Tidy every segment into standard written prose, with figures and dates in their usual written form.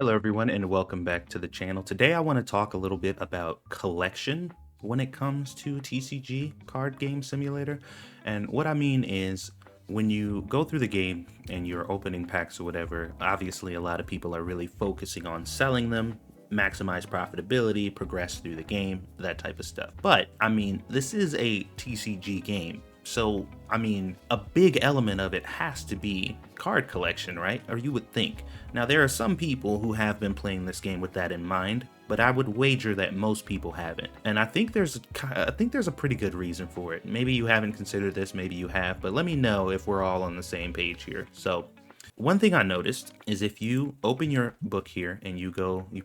Hello everyone and welcome back to the channel. Today I want to talk a little bit about collection when it comes to TCG card game simulator. And what I mean is when you go through the game and you're opening packs or whatever, obviously a lot of people are really focusing on selling them, maximize profitability, progress through the game, that type of stuff. But I mean, this is a TCG game. So, I mean, a big element of it has to be card collection, right? Or you would think. Now, there are some people who have been playing this game with that in mind, but I would wager that most people haven't. And I think there's a pretty good reason for it. Maybe you haven't considered this, maybe you have, but let me know if we're all on the same page here. So, one thing I noticed is if you open your book here and you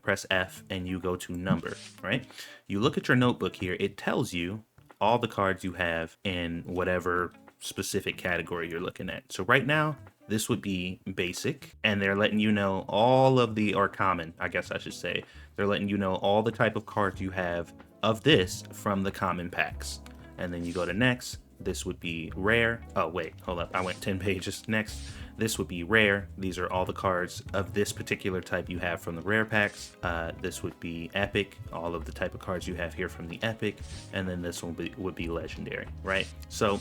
press F and you go to number, right? You look at your notebook here, it tells you all the cards you have in whatever specific category you're looking at. So right now, this would be basic, and they're letting you know all of the, or common, I guess I should say. They're letting you know all the type of cards you have of this from the common packs. And then you go to next, this would be rare. Oh wait, hold up, I went 10 pages. Next, this would be rare. These are all the cards of this particular type you have from the rare packs. This would be epic, all of the type of cards you have here from the epic, and then this one would be legendary, right? So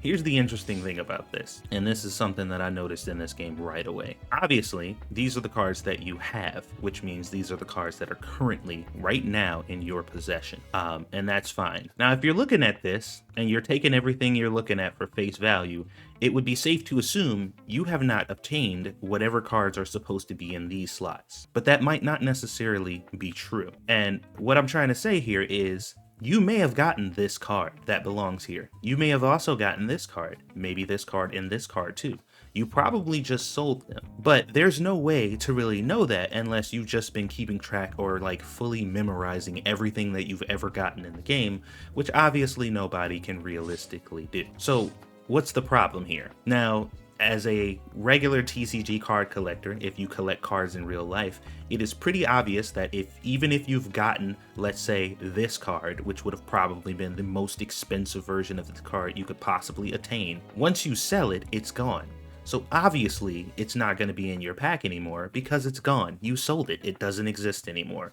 here's the interesting thing about this, and this is something that I noticed in this game right away. Obviously, these are the cards that you have, which means these are the cards that are currently, right now, in your possession, and that's fine. Now, if you're looking at this, and you're taking everything you're looking at for face value, it would be safe to assume you have not obtained whatever cards are supposed to be in these slots. But that might not necessarily be true. And what I'm trying to say here is, you may have gotten this card that belongs here. You may have also gotten this card, maybe this card and this card too. You probably just sold them, but there's no way to really know that unless you've just been keeping track or like fully memorizing everything that you've ever gotten in the game, which obviously nobody can realistically do. So what's the problem here? Now, as a regular TCG card collector, if you collect cards in real life, it is pretty obvious that even if you've gotten, let's say, this card, which would have probably been the most expensive version of the card you could possibly attain, once you sell it, it's gone. So obviously, it's not going to be in your pack anymore because it's gone. You sold it. It doesn't exist anymore.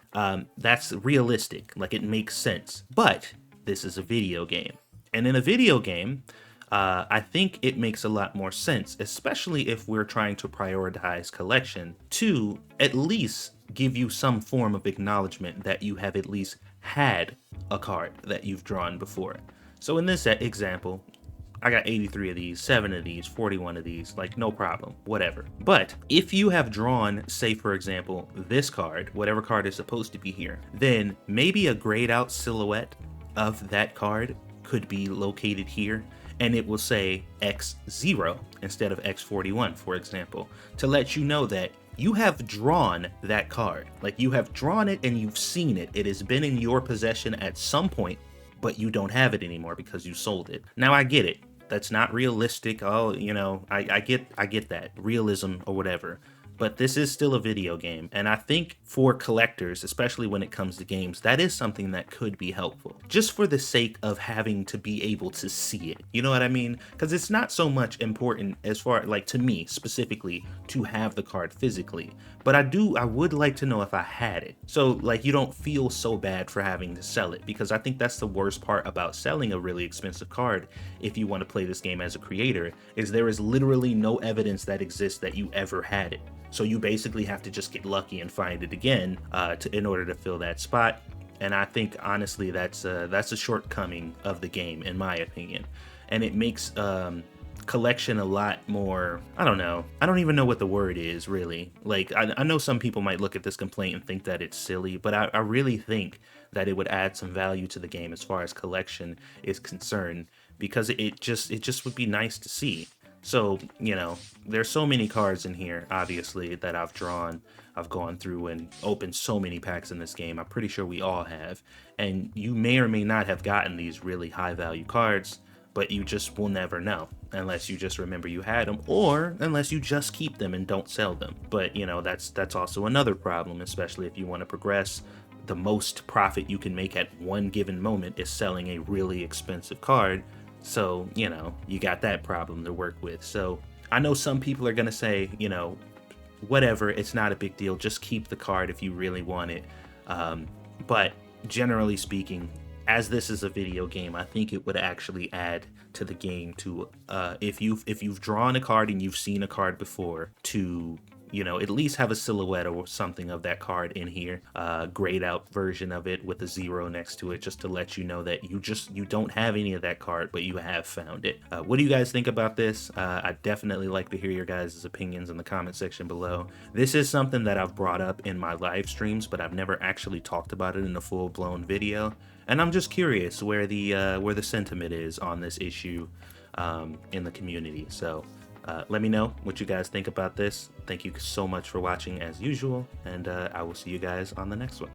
That's realistic. Like, it makes sense. But this is a video game. And in a video game, I think it makes a lot more sense, especially if we're trying to prioritize collection, to at least give you some form of acknowledgement that you have at least had a card that you've drawn before. So in this example, I got 83 of these, 7 of these, 41 of these, like no problem, whatever. But if you have drawn, say for example, this card, whatever card is supposed to be here, then maybe a grayed out silhouette of that card could be located here, and it will say X0 instead of X41, for example, to let you know that you have drawn that card. Like, you have drawn it and you've seen it. It has been in your possession at some point, but you don't have it anymore because you sold it. Now, I get it. That's not realistic. Oh, you know, I get that. Realism or whatever. But this is still a video game, and I think for collectors, especially when it comes to games, that is something that could be helpful, just for the sake of having to be able to see it. You know what I mean? Because it's not so much important as far, like, to me specifically, to have the card physically, but I would like to know if I had it. So, like, you don't feel so bad for having to sell it, because I think that's the worst part about selling a really expensive card if you want to play this game as a creator, is there is literally no evidence that exists that you ever had it. So you basically have to just get lucky and find it again in order to fill that spot. And I think, honestly, that's a shortcoming of the game, in my opinion. And it makes collection a lot more, I don't know. I don't even know what the word is, really. Like, I know some people might look at this complaint and think that it's silly, but I really think that it would add some value to the game as far as collection is concerned, because it just would be nice to see. So, you know, there's so many cards in here, obviously, that I've drawn. I've gone through and opened so many packs in this game. I'm pretty sure we all have. And you may or may not have gotten these really high value cards, but you just will never know unless you just remember you had them, or unless you just keep them and don't sell them. But, you know, that's also another problem, especially if you want to progress. The most profit you can make at one given moment is selling a really expensive card. So, you know, you got that problem to work with. So I know some people are going to say, you know, whatever, it's not a big deal. Just keep the card if you really want it. But generally speaking, as this is a video game, I think it would actually add to the game to if you've drawn a card and you've seen a card before, to at least have a silhouette or something of that card in here, grayed out version of it with a 0 next to it, just to let you know that you don't have any of that card, but you have found it. What do you guys think about this? I'd definitely like to hear your guys' opinions in the comment section below. This is something that I've brought up in my live streams, but I've never actually talked about it in a full-blown video, and I'm just curious where the sentiment is on this issue in the community. So let me know what you guys think about this. Thank you so much for watching as usual, and I will see you guys on the next one.